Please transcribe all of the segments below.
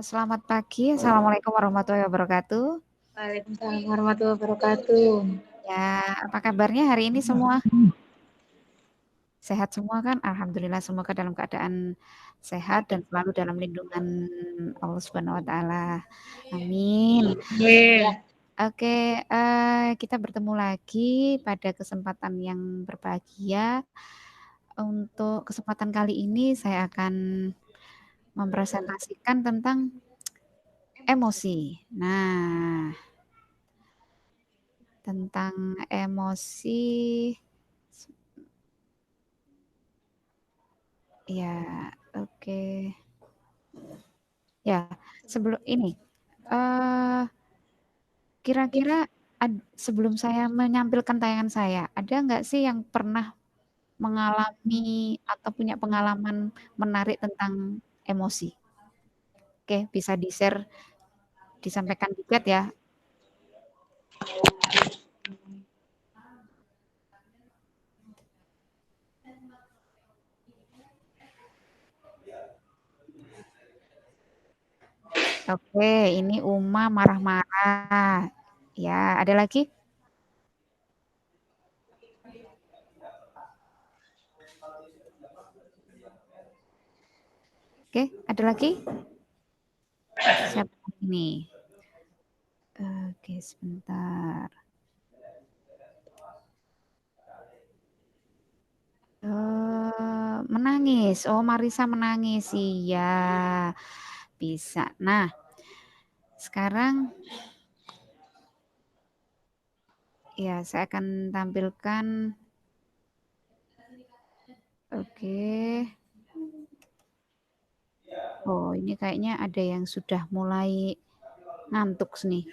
Selamat pagi. Assalamualaikum warahmatullahi wabarakatuh. Waalaikumsalam warahmatullahi wabarakatuh. Ya, apa kabarnya hari ini semua? Sehat semua kan? Alhamdulillah semoga dalam keadaan sehat dan selalu dalam lindungan Allah Subhanahu wa taala. Amin. Amin. Oke, kita bertemu lagi pada kesempatan yang berbahagia. Untuk kesempatan kali ini saya akan mempresentasikan tentang emosi. Nah, tentang emosi. Ya, oke. Ya, sebelum ini, kira-kira sebelum saya menampilkan tayangan saya, ada nggak sih yang pernah mengalami atau punya pengalaman menarik tentang emosi? Oke, bisa di-share, disampaikan di chat ya. Oke, ini Uma marah-marah. Ya, ada lagi? Oke, ada lagi? Siapa ini? Oke, sebentar. Menangis. Oh, Marisa menangis. Iya, bisa. Nah, sekarang ya saya akan tampilkan. Oke. Oh, ini kayaknya ada yang sudah mulai ngantuk nih.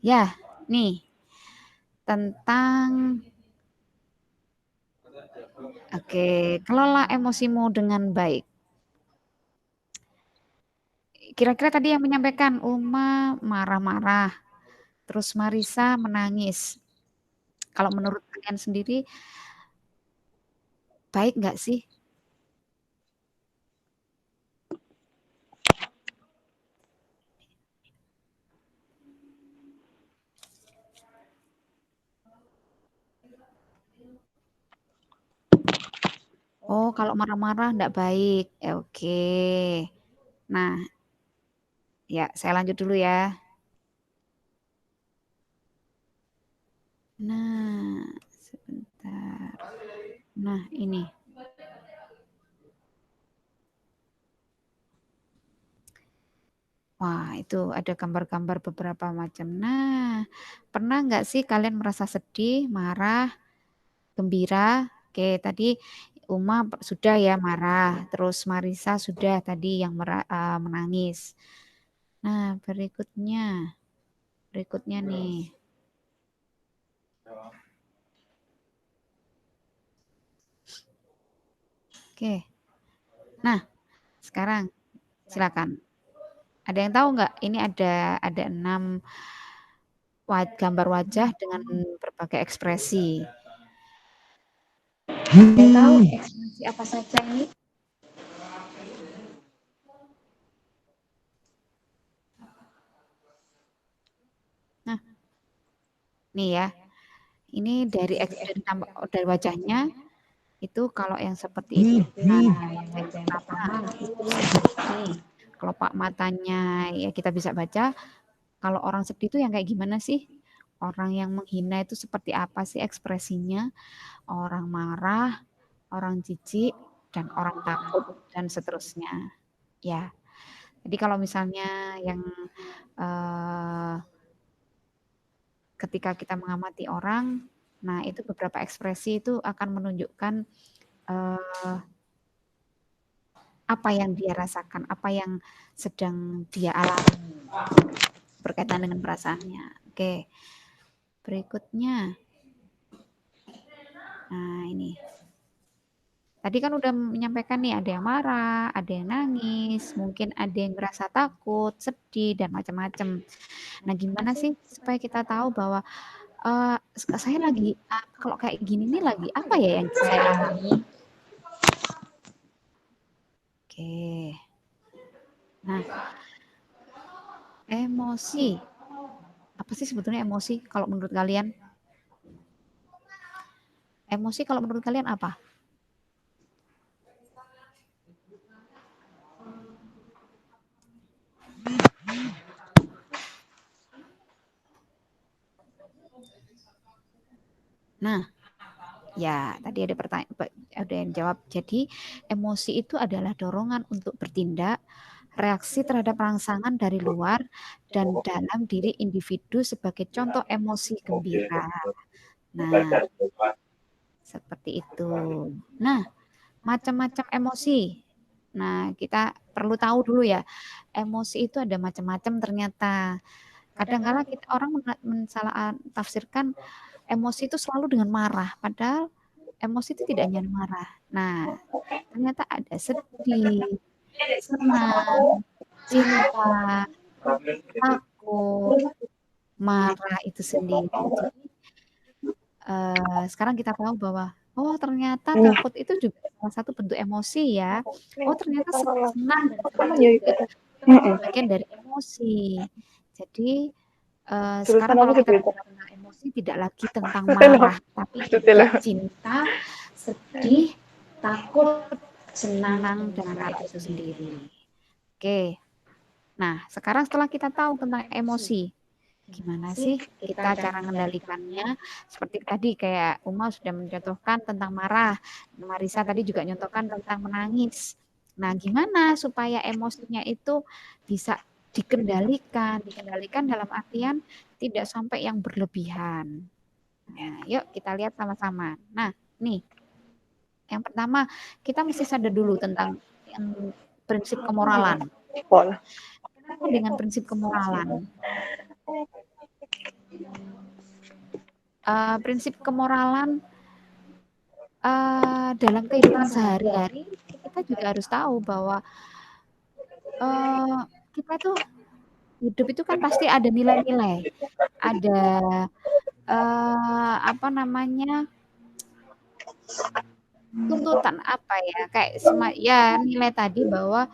Ya, nih tentang kelola emosimu dengan baik. Kira-kira tadi yang menyampaikan Uma marah-marah, terus Marisa menangis. Kalau menurut kalian sendiri baik nggak sih? Oh, kalau marah-marah nggak baik. Oke. Nah, ya saya lanjut dulu ya. Nah, sebentar. Nah, ini. Wah, itu ada gambar-gambar beberapa macam. Nah, pernah nggak sih kalian merasa sedih, marah, gembira? Oke, tadi Uma sudah ya marah, terus Marisa sudah tadi yang menangis. Nah, berikutnya nih. Oke. Nah, sekarang silakan. Ada yang tahu nggak? Ini ada 6 gambar wajah dengan berbagai ekspresi. Ada yang tahu ekspresi apa saja ini? Nah, nih ya. Ini dari wajahnya itu kalau yang seperti ini. Nah, wajah yang pertama itu sedih. Kelopak matanya ya kita bisa baca. Kalau orang sedih itu yang kayak gimana sih? Orang yang menghina itu seperti apa sih ekspresinya? Orang marah, orang jijik, dan orang takut dan seterusnya. Ya. Jadi kalau misalnya yang ketika kita mengamati orang, nah itu beberapa ekspresi itu akan menunjukkan apa yang dia rasakan, apa yang sedang dia alami berkaitan dengan perasaannya. Oke, berikutnya. Nah ini. Tadi kan udah menyampaikan nih ada yang marah, ada yang nangis, mungkin ada yang merasa takut, sedih, dan macam-macam. Nah gimana sih supaya kita tahu bahwa Saya lagi kalau kayak gini nih lagi apa ya yang saya alami? Oke. Nah, emosi. Apa sih sebetulnya emosi kalau menurut kalian? Emosi kalau menurut kalian apa? Nah, ya tadi ada yang jawab. Jadi emosi itu adalah dorongan untuk bertindak, reaksi terhadap rangsangan dari luar dan dalam diri individu sebagai contoh emosi gembira. Nah, seperti itu. Nah, macam-macam emosi. Nah, kita perlu tahu dulu ya, emosi itu ada macam-macam ternyata. Kadang-kala kita orang mensalah tafsirkan emosi itu selalu dengan marah, padahal emosi itu tidak hanya marah. Nah, ternyata ada sedih, senang, cinta, takut, marah itu sendiri. Jadi sekarang kita tahu bahwa oh ternyata takut itu juga salah satu bentuk emosi ya. Oh ternyata senang dan sedih juga bagian dari emosi. Jadi sekarang kalau kita bicara tentang emosi tidak lagi tentang marah, tapi juga cinta, sedih, takut, senang, dan marah itu sendiri. Oke. Nah, sekarang setelah kita tahu tentang emosi, gimana sih kita cara mengendalikannya? Seperti tadi kayak Uma sudah mencontohkan tentang marah, Marisa tadi juga mencontohkan tentang menangis. Nah, gimana supaya emosinya itu bisa dikendalikan dalam artian tidak sampai yang berlebihan. Nah, yuk kita lihat sama-sama. Nah, nih, yang pertama kita mesti sadar dulu tentang yang prinsip kemoralan. Kenapa dengan prinsip kemoralan? Prinsip kemoralan dalam kehidupan sehari-hari kita juga harus tahu bahwa kita tuh hidup itu kan pasti ada nilai-nilai, ada apa namanya tuntutan apa ya kayak ya nilai tadi bahwa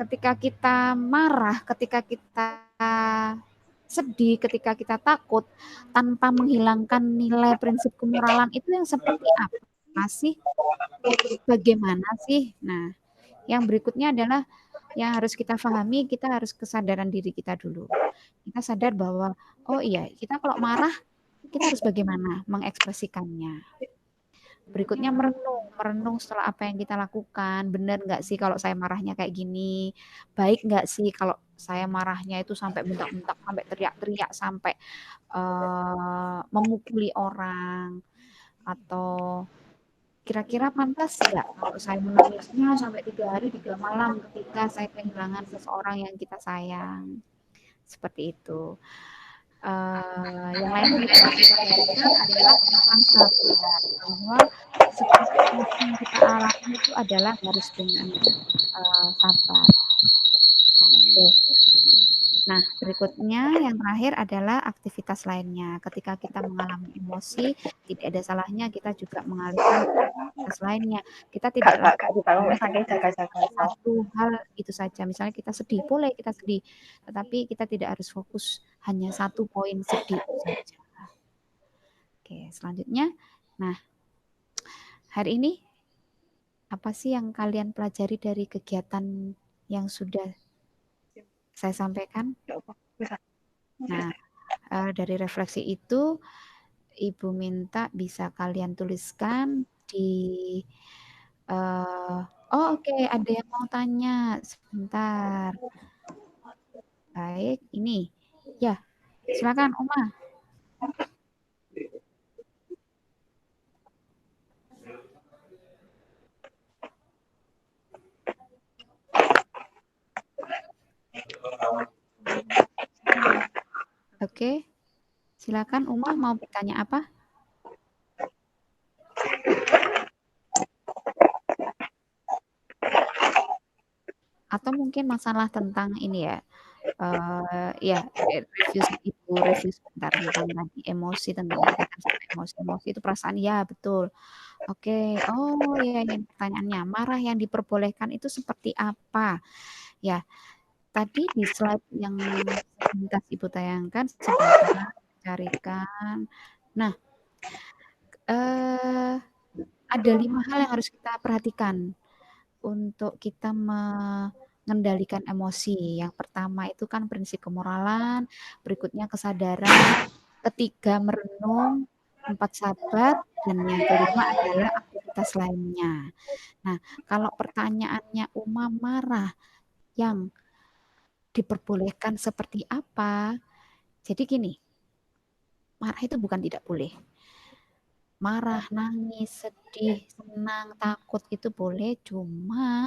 ketika kita marah, ketika kita sedih, ketika kita takut, tanpa menghilangkan nilai prinsip kemoralan itu yang seperti apa sih? Bagaimana sih? Nah, yang berikutnya adalah yang harus kita pahami, kita harus kesadaran diri kita dulu. Kita sadar bahwa, oh iya, kita kalau marah, kita harus bagaimana mengekspresikannya. Berikutnya merenung setelah apa yang kita lakukan. Benar nggak sih kalau saya marahnya kayak gini? Baik nggak sih kalau saya marahnya itu sampai bentak-bentak, sampai teriak-teriak, sampai memukuli orang? Atau kira-kira pantas nggak kalau saya menangisnya sampai 3 hari 3 malam ketika saya kehilangan seseorang yang kita sayang? Seperti itu. Yang lainnya juga harus kita sadar adalah tentang sabar, bahwa setiap emosi yang kita alami itu adalah harus dengan sabar. Oke. Nah, berikutnya yang terakhir adalah aktivitas lainnya. Ketika kita mengalami emosi, tidak ada salahnya kita juga mengalihkan aktivitas lainnya. Kita tidak satu hal itu saja. Misalnya kita sedih, boleh kita sedih, tetapi kita tidak harus fokus hanya satu poin sedih saja. Oke, selanjutnya. Nah, hari ini apa sih yang kalian pelajari dari kegiatan yang sudah saya sampaikan? Nah, dari refleksi itu, Ibu minta bisa kalian tuliskan di oke, ada yang mau tanya. Sebentar. Baik, ini. Ya, silakan Uma. Oke. Silakan Uma mau bertanya apa? Atau mungkin masalah tentang ini ya, review sebentar tentang tadi emosi, tentang berkaitan sama emosi. Emosi itu perasaan, ya betul. Oke, oh ya ini pertanyaannya, marah yang diperbolehkan itu seperti apa? Ya, tadi di slide yang sepintas Ibu tayangkan, sebentar carikan. Nah, ada 5 hal yang harus kita perhatikan untuk kita mengendalikan emosi. Yang pertama itu kan prinsip kemoralan, berikutnya kesadaran, ketiga merenung, 4 sabar, dan yang kelima adalah aktivitas lainnya. Nah, kalau pertanyaannya Uma marah yang diperbolehkan seperti apa? Jadi gini, marah itu bukan tidak boleh. Marah, nangis, sedih, senang, takut itu boleh, cuma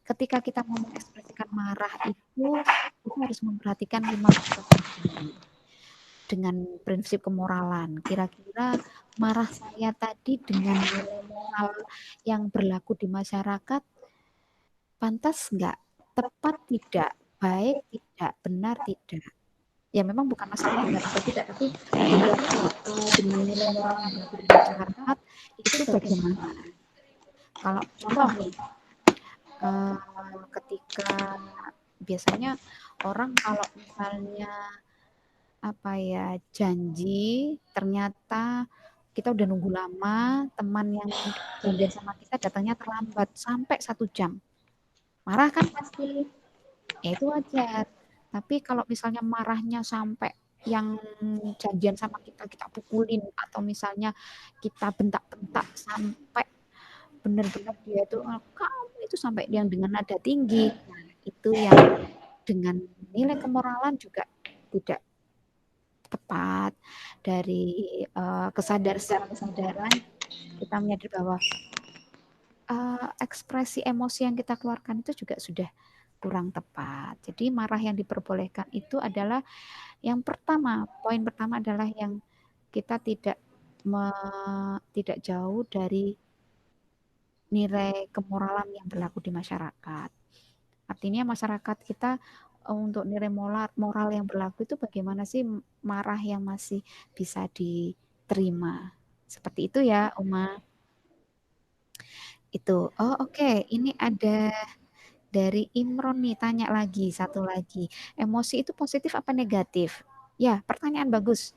ketika kita mau mengekspresikan marah itu kita harus memperhatikan 5 faktor tadi dengan prinsip kemoralan. Kira-kira marah saya tadi dengan nilai moral yang berlaku di masyarakat pantas nggak? Tepat tidak? Baik tidak? Benar tidak? Ya memang bukan masalah benar atau tidak, tapi dengan nilai moral yang berlaku di masyarakat itu bagaimana? Kalau contoh nih, ketika biasanya orang kalau misalnya apa ya janji ternyata kita udah nunggu lama, teman yang janjian sama kita datangnya terlambat sampai 1 jam, marah kan pasti, ya itu wajar. Tapi kalau misalnya marahnya sampai yang janjian sama kita kita pukulin atau misalnya kita bentak-bentak sampai benar-benar dia itu kamu itu sampai yang dengan nada tinggi, nah itu yang dengan nilai kemoralan juga tidak tepat. Dari secara kesadaran kita menyadari bahwa ekspresi emosi yang kita keluarkan itu juga sudah kurang tepat. Jadi marah yang diperbolehkan itu adalah yang pertama, poin pertama adalah yang kita tidak jauh dari nilai kemoralan yang berlaku di masyarakat. Artinya masyarakat kita untuk nilai moral yang berlaku itu bagaimana sih marah yang masih bisa diterima. Seperti itu ya, Uma. Itu. Oh, oke. Ini ada dari Imron nih, tanya lagi, satu lagi. Emosi itu positif apa negatif? Ya, pertanyaan bagus.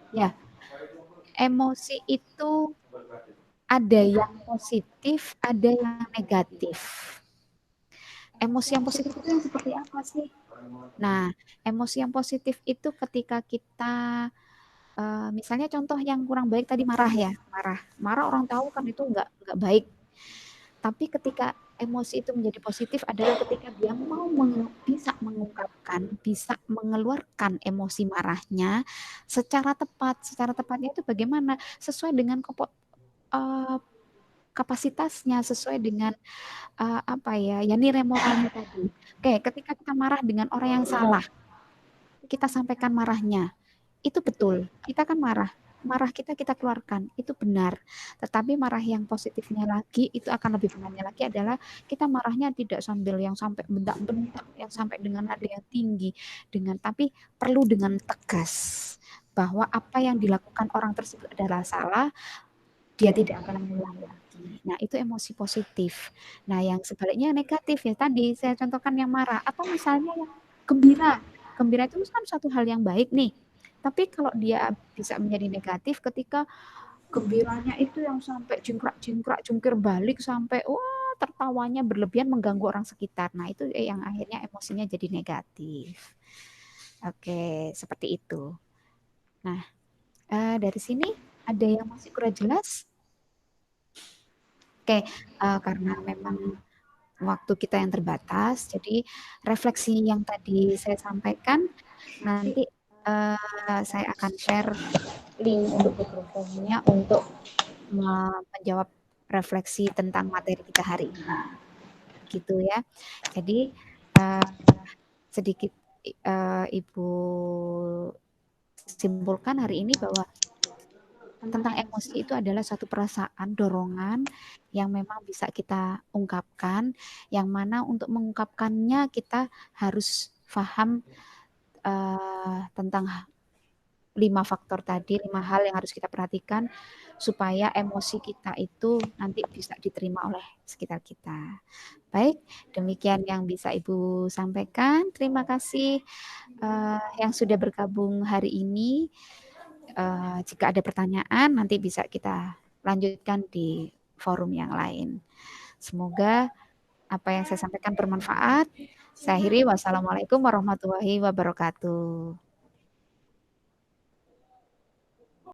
Ya, emosi itu ada yang positif, ada yang negatif. Emosi yang positif itu yang seperti apa sih? Nah, emosi yang positif itu ketika kita misalnya contoh yang kurang baik tadi marah ya, marah orang tahu kan itu nggak baik. Tapi ketika emosi itu menjadi positif adalah ketika dia mau bisa mengungkapkan, bisa mengeluarkan emosi marahnya secara tepat. Secara tepatnya itu bagaimana? Sesuai dengan kapasitasnya, sesuai dengan apa ya, ya nilai moralnya tadi. Oke, ketika kita marah dengan orang yang salah, kita sampaikan marahnya, itu betul. Kita kan marah kita keluarkan, itu benar. Tetapi marah yang positifnya lagi, itu akan lebih benarnya lagi adalah kita marahnya tidak sambil yang sampai bentak-bentak, yang sampai dengan nada yang tinggi, tapi perlu dengan tegas bahwa apa yang dilakukan orang tersebut adalah salah, dia tidak akan mengulangi lagi. Nah, itu emosi positif. Nah, yang sebaliknya negatif ya tadi saya contohkan yang marah atau misalnya yang gembira. Gembira itu kan suatu hal yang baik nih. Tapi kalau dia bisa menjadi negatif ketika gembiranya itu yang sampai jingkrak-jingkrak, jungkir balik sampai wah tertawanya berlebihan mengganggu orang sekitar. Nah, itu yang akhirnya emosinya jadi negatif. Oke, seperti itu. Nah, dari sini ada yang masih kurang jelas? Oke, karena memang waktu kita yang terbatas, jadi refleksi yang tadi saya sampaikan nanti saya akan share link untuk Google Form-nya untuk menjawab refleksi tentang materi kita hari ini, gitu ya. Jadi sedikit Ibu simpulkan hari ini bahwa tentang emosi itu adalah satu perasaan, dorongan yang memang bisa kita ungkapkan, yang mana untuk mengungkapkannya kita harus paham tentang 5 faktor tadi, 5 hal yang harus kita perhatikan supaya emosi kita itu nanti bisa diterima oleh sekitar kita. Baik, demikian yang bisa Ibu sampaikan. Terima kasih yang sudah bergabung hari ini. Jika ada pertanyaan nanti bisa kita lanjutkan di forum yang lain. Semoga apa yang saya sampaikan bermanfaat. Saya akhiri, wassalamualaikum warahmatullahi wabarakatuh.